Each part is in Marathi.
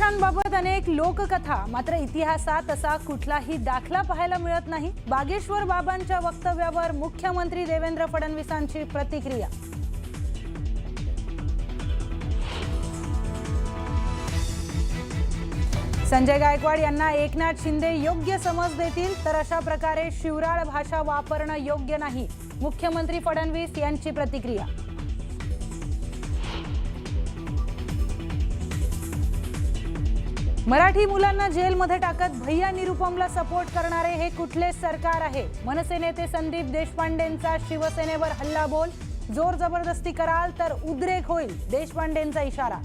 बागेशांबाबत अनेक लोककथा, मात्र इतिहासात असा कुठलाही दाखला पाहायला मिळत नाही। बागेश्वर बाबांच्या वक्तव्यावर मुख्यमंत्री देवेंद्र फडणवीसांची प्रतिक्रिया। संजय गायकवाड यांना एकनाथ शिंदे योग्य समज देतील तर अशा प्रकारे शिवराळ भाषा वापरणं योग्य नाही, मुख्यमंत्री फडणवीस यांची प्रतिक्रिया। मराठी मुलांना जेलमध्ये टाकत भैया निरुपमला सपोर्ट करणारे हे कुठले सरकार आहे? मनसे नेते संदीप देशपांडेंचा शिवसेनेवर हल्लाबोल, जोर जबरदस्ती कराल तर उद्रेक होईल, देशपांडेंचा इशारा।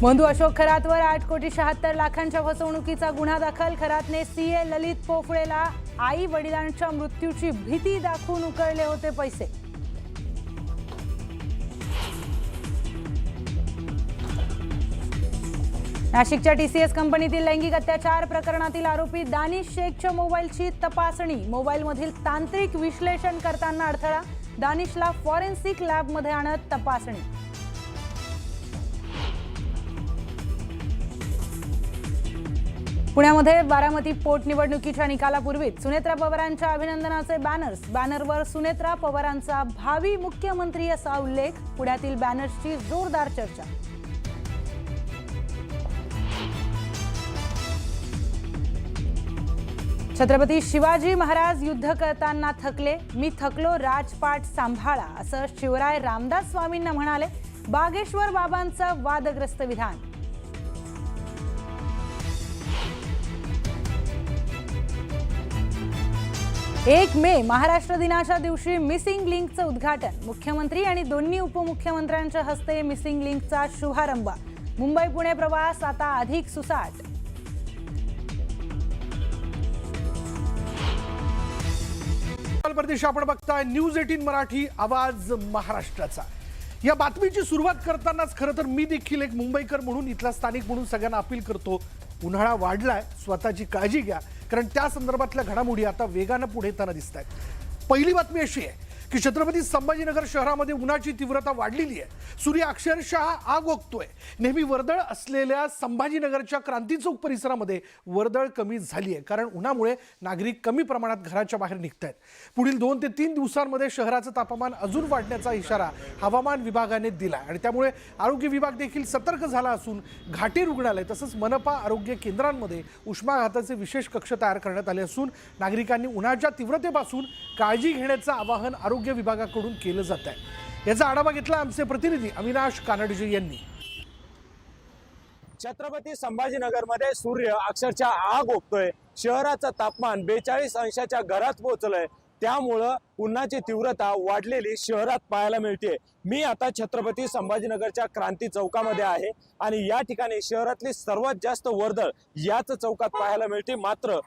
बंधू अशोक खरातवर 8,76,00,000च्या फसवणुकीचा गुन्हा दाखल। खरातने सीए ललित पोफळेला आई वडिलांच्या मृत्यूची भीती दाखवून उकळले होते पैसे। नाशिकच्या टीसीएस कंपनीतील लैंगिक अत्याचार प्रकरणातील आरोपी दानिश शेखच्या मोबाईलची तपासणी, मोबाईलमधील तांत्रिक विश्लेषण करताना अडथळा, दानिशला फॉरेन्सिक लॅबमध्ये आणत तपासणी। पुण्यामध्ये बारामती पोटनिवडणुकीच्या निकालापूर्वीच सुनेत्रा पवारांच्या अभिनंदनाचे बॅनर्स, बॅनरवर सुनेत्रा पवारांचा भावी मुख्यमंत्री असा उल्लेख, पुण्यातील बॅनर्सची जोरदार चर्चा। छत्रपती शिवाजी महाराज युद्ध करताना थकले, मी थकलो राजपाट सांभाळा, असं शिवराय रामदास स्वामींना म्हणाले। बागेश्वर बाबांचं वादग्रस्त विधान। 1 मे महाराष्ट्र दिनाच्या दिवशी मिसिंग लिंकचं उद्घाटन, मुख्यमंत्री आणि दोन्ही उपमुख्यमंत्र्यांच्या हस्ते मिसिंग लिंकचा शुभारंभ। मुंबई पुणे प्रवास आता अधिक सुसाट। प्रदेश आपण बघताय न्यूज 18 मराठी, आवाज महाराष्ट्राचा। या बातमीची सुरुवात करतानाच खरं तर मी देखील एक मुंबईकर म्हणून, इथला स्थानिक म्हणून सगळ्यांना अपील करतो, उन्हाळा वाढलाय, स्वतःची काळजी घ्या, कारण त्या संदर्भातल्या घडामोडी आता वेगाने पुढे येताना दिसत आहेत। पहिली बातमी अशी आहे की छत्रपती संभाजीनगर शहरामध्ये उन्हाची तीव्रता वाढलेली आहे। सूर्य अक्षरशः आग ओकतोय। नेहमी वर्दळ असलेल्या संभाजीनगरच्या क्रांती चौक परिसरामध्ये वर्दळ कमी झाली आहे, कारण उन्हामुळे नागरिक कमी प्रमाणात घराच्या बाहेर निघतायत। पुढील 2 ते 3 दिवसांमध्ये शहराचं तापमान अजून वाढण्याचा इशारा हवामान विभागाने दिला आणि त्यामुळे आरोग्य विभाग देखील सतर्क झाला असून घाटी रुग्णालय तसंच मनपा आरोग्य केंद्रांमध्ये उष्माघाताचे विशेष कक्ष तयार करण्यात आले असून नागरिकांनी उन्हाच्या तीव्रतेपासून काळजी घेण्याचं आवाहन आरोग्य विभागाकडून केलं जात आहे। याचा आढावा घेतला आमचे प्रतिनिधी अविनाश कानडजे यांनी। छत्रपती संभाजीनगरमध्ये सूर्य अक्षरशः आग ओकतोय। शहराचं तापमान 42 अंशाच्या घरात पोहोचलंय, त्यामुळं उन्हाची तीव्रता वाढलेली शहरात पाहायला मिळते। मी आता छत्रपती संभाजीनगरच्या क्रांती चौकामध्ये आहे आणि या ठिकाणी शहरातली सर्वात जास्त वर्दळ याच चौकात पाहायला मिळते। मात्र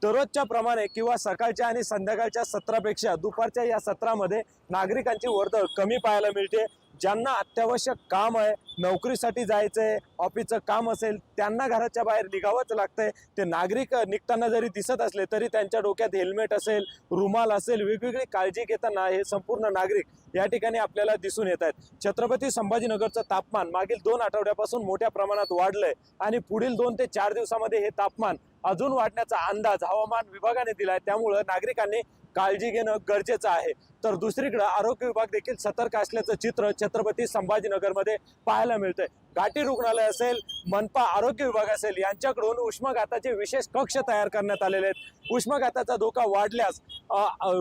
दररोजच्या प्रमाणे किंवा सकाळच्या आणि संध्याकाळच्या सत्रापेक्षा दुपारच्या या सत्रामध्ये नागरिकांची वर्दळ कमी पाहायला मिळते। ज्यांना अत्यावश्यक काम आहे, नोकरीसाठी जायचंय, ऑफिसचं काम असेल, त्यांना घराच्या बाहेर निघावंच लागतंय। ते नागरिक निघताना जरी दिसत असले तरी त्यांच्या डोक्यात हेल्मेट असेल, रुमाल असेल, वेगवेगळी काळजी घेताना हे संपूर्ण नागरिक या ठिकाणी आपल्याला दिसून येत आहेत। छत्रपती संभाजीनगरचं तापमान मागील 2 आठवड्यापासून मोठ्या प्रमाणात वाढलंय आणि पुढील 2 ते 4 दिवसामध्ये हे तापमान अजून वाढण्याचा अंदाज हवामान विभागाने दिलाय, त्यामुळे नागरिकांनी काळजी घेणं गरजेचं आहे। तर दुसरीकडे आरोग्य विभाग देखील सतर्क असल्याचं चित्र छत्रपती संभाजीनगरमध्ये पाहायला मिळतंय। घाटी रुग्णालय असेल, मनपा आरोग्य विभाग असेल, यांच्याकडून उष्माघाताचे विशेष कक्ष तयार करण्यात आलेले आहेत। उष्माघाताचा धोका वाढल्यास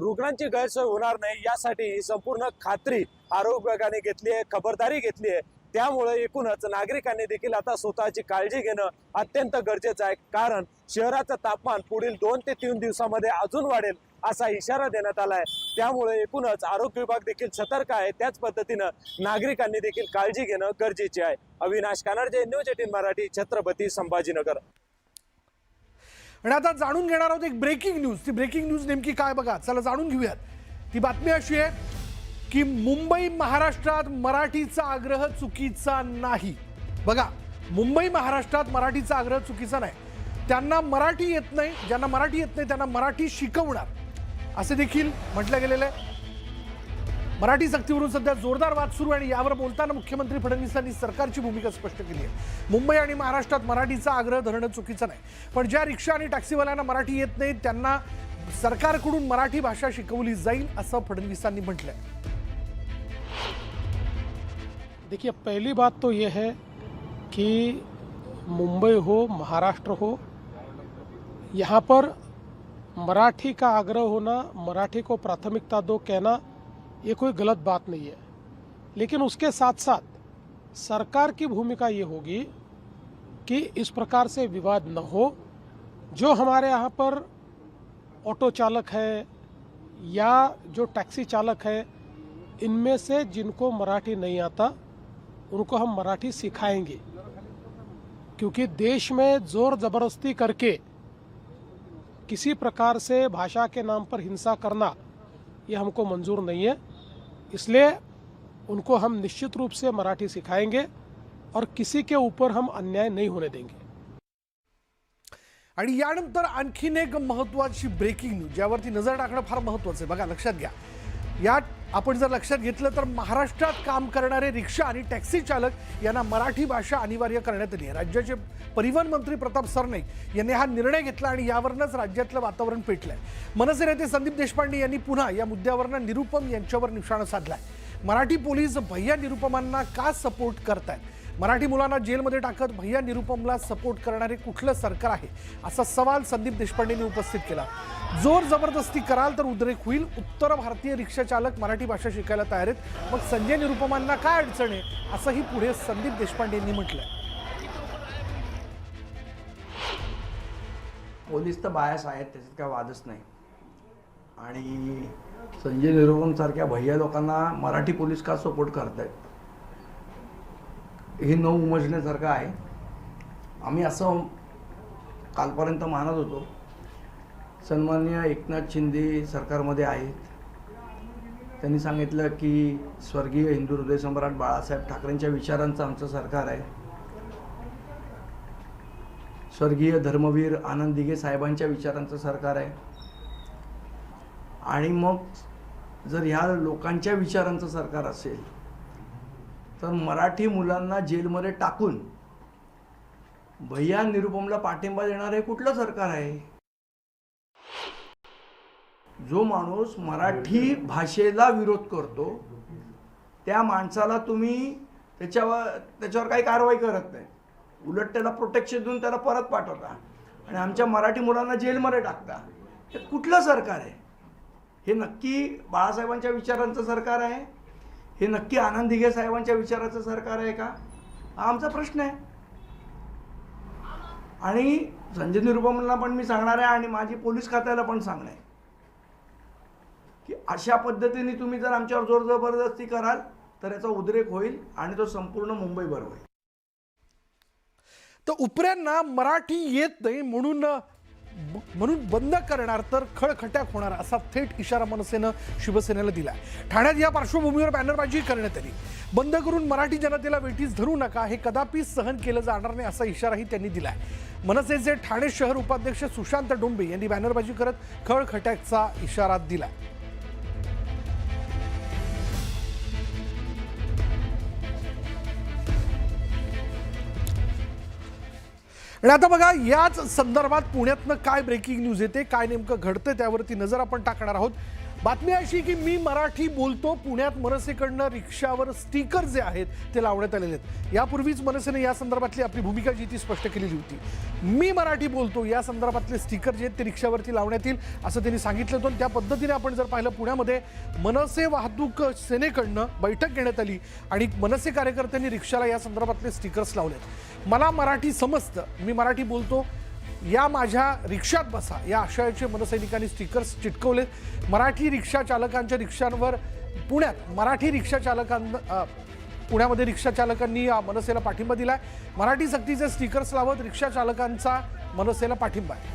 रुग्णांची गैरसोय होणार नाही यासाठी संपूर्ण खात्री आरोग्य विभागाने घेतली आहे, खबरदारी घेतली आहे। त्यामुळे एकूणच नागरिकांनी देखील आता स्वतःची काळजी घेणं अत्यंत गरजेचं आहे, कारण शहराचं तापमान पुढील 2 ते 3 दिवसामध्ये अजून वाढेल असा इशारा देण्यात आलाय। त्यामुळे एकूणच आरोग्य विभाग देखील सतर्क आहे, त्याच पद्धतीनं नागरिकांनी देखील काळजी घेणं गरजेचे आहे। अविनाश कानडजे, न्यूज 18 मराठी, छत्रपती संभाजीनगर। आणि आता जाणून घेणार आहोत एक ब्रेकिंग न्यूज। ती ब्रेकिंग न्यूज नेमकी काय बघा, चला जाणून घेऊयात। ती बातमी अशी आहे की मुंबई महाराष्ट्रात मराठीचा आग्रह चुकीचा नाही। बघा, मुंबई महाराष्ट्रात मराठीचा आग्रह चुकीचा नाही, त्यांना मराठी येत नाही, ज्यांना मराठी येत नाही त्यांना मराठी शिकवणार असे देखील म्हटलं गेलेलं आहे। मराठी सक्तीवरून सध्या जोरदार वाद सुरू आहे आणि यावर बोलताना मुख्यमंत्री फडणवीसांनी सरकारची भूमिका स्पष्ट केली आहे। मुंबई आणि महाराष्ट्रात मराठीचा आग्रह धरणं चुकीचं नाही, पण ज्या रिक्षा आणि टॅक्सीवाल्यांना मराठी येत नाही त्यांना सरकारकडून मराठी भाषा शिकवली जाईल असं फडणवीसांनी म्हटलंय। देखिए, पहली बात तो ये है कि मुंबई हो, महाराष्ट्र हो, यहाँ पर मराठी का आग्रह होना, मराठी को प्राथमिकता दो कहना, ये कोई गलत बात नहीं है। लेकिन उसके साथ साथ सरकार की भूमिका ये होगी कि इस प्रकार से विवाद न हो। जो हमारे यहाँ पर ऑटो चालक है या जो टैक्सी चालक है, इनमें से जिनको मराठी नहीं आता उनको हम मराठी सिखाएंगे, क्योंकि देश में जोर ज़बरदस्ती करके किसी प्रकार से भाषा के नाम पर हिंसा करना ये हमको मंजूर नहीं है। इसलिए उनको हम निश्चित रूप से मराठी सिखाएंगे और किसी के ऊपर हम अन्याय नहीं होने देंगे। आणि यानंतर आणखीन एक महत्त्वाची ब्रेकिंग न्यूज ज्यावरती नजर टाकणं फार महत्त्वाचं आहे। बघा, लक्षात घ्या, यात आपण जर लक्षात घेतलं तर महाराष्ट्रात काम करणारे रिक्षा आणि टॅक्सी चालक यांना मराठी भाषा अनिवार्य करण्यात आली आहे। राज्याचे परिवहन मंत्री प्रताप सरनाईक यांनी हा निर्णय घेतला आणि यावरच राज्यातलं वातावरण पेटलंय। मनसे नेते संदीप देशपांडे यांनी पुन्हा या मुद्द्यावरनं निरुपम यांच्यावर निशाणा साधलाय। मराठी पोलीस भैया निरुपमांना का सपोर्ट करतायत? मराठी मुलांना जेलमध्ये टाकत भैया निरुपमला सपोर्ट करणारे कुठलं सरकार आहे, असा सवाल संदीप देशपांडेंनी उपस्थित केला। जोर जबरदस्ती कराल तर उद्रेक होईल। उत्तर भारतीय रिक्षा चालक मराठी भाषा शिकायला तयार आहेत, मग संजय निरुपमांना काय अडचण आहे, असंही पुढे संदीप देशपांडेंनी म्हटलंय। पोलीस तर बायास आहेत, त्याच्यात काय वादच नाही। आणि संजय निरुपम सारख्या भैया लोकांना मराठी पोलीस का सपोर्ट करतायत हे न उमजण्यासारखं आहे। आम्ही असं कालपर्यंत मानत होतो, सन्माननीय एकनाथ शिंदे सरकारमध्ये आहेत, त्यांनी सांगितलं की स्वर्गीय हिंदू हृदय सम्राट बाळासाहेब ठाकरेंच्या विचारांचं आमचं सरकार आहे, स्वर्गीय धर्मवीर आनंद दिघे साहेबांच्या विचारांचं सरकार आहे। आणि मग जर ह्या लोकांच्या विचारांचं सरकार असेल तर मराठी मुलांना जेलमध्ये टाकून भैया निरुपमला पाठिंबा देणारे कुठलं सरकार आहे? जो माणूस मराठी भाषेला विरोध करतो त्या माणसाला तुम्ही त्याच्यावर काही कारवाई करत नाही, उलट त्याला प्रोटेक्शन देऊन त्याला परत पाठवता आणि आमच्या मराठी मुलांना जेलमध्ये टाकता। हे कुठलं सरकार आहे? हे नक्की बाळासाहेबांच्या विचारांचं सरकार आहे? हे नक्की आनंद दिघे साहेबांच्या विचाराचं सरकार आहे का? हा आमचा प्रश्न आहे। आणि संजय निरुपमला पण मी सांगणार आहे आणि माझी पोलीस खात्याला पण सांगणार आहे की अशा पद्धतीने तुम्ही जर आमच्यावर जोर जबरदस्ती कराल तर याचा उद्रेक होईल आणि तो संपूर्ण मुंबईभर होईल। तर उपऱ्यांना मराठी येत नाही म्हणून बंद करणार तर खळखट्याक होणार असा थेट इशारा मनसेनं शिवसेनेला दिलाय। ठाण्यात या पार्श्वभूमीवर बॅनरबाजी करण्यात आली। बंद करून मराठी जनतेला वेठीस धरू नका, हे कदापि सहन केलं जाणार नाही असा इशाराही त्यांनी दिलाय। मनसेचे ठाणे शहर उपाध्यक्ष सुशांत डोंबे यांनी बॅनरबाजी करत खळखट्याकचा इशारा दिलाय। आणि आता बघा, याच संदर्भात पुण्यातनं काय ब्रेकिंग न्यूज येते, काय नेमकं घडतं त्यावरती नजर आपण टाकणार आहोत। बातमी अशी की मी मराठी बोलतो, पुण्यात मनसेकडनं रिक्षावर स्टिकर जे आहेत ते लावण्यात आलेले आहेत। यापूर्वीच मनसेने या संदर्भातली आपली भूमिका जी ती स्पष्ट केलेली होती। मी मराठी बोलतो या संदर्भातले स्टिकर जे आहेत ते रिक्षावरती लावण्यात येईल असं त्यांनी सांगितलं होतं। त्या पद्धतीने आपण जर पाहिलं, पुण्यामध्ये मनसे वाहतूक सेनेकडनं बैठक घेण्यात आली आणि मनसे कार्यकर्त्यांनी रिक्षाला या संदर्भातले स्टिकर्स लावलेत। मला मराठी समजतं, मी मराठी बोलतो, या माझ्या रिक्षात बसा या आशयाचे मनसैनिकांनी स्टिकर्स चिटकवले। मराठी रिक्षा चालकांच्या रिक्षांवर पुण्यामध्ये रिक्षा चालकांनी मनसेला पाठिंबा दिलाय। मराठी सक्तीचे स्टिकर्स लावत रिक्षा चालकांचा मनसेला पाठिंबा आहे।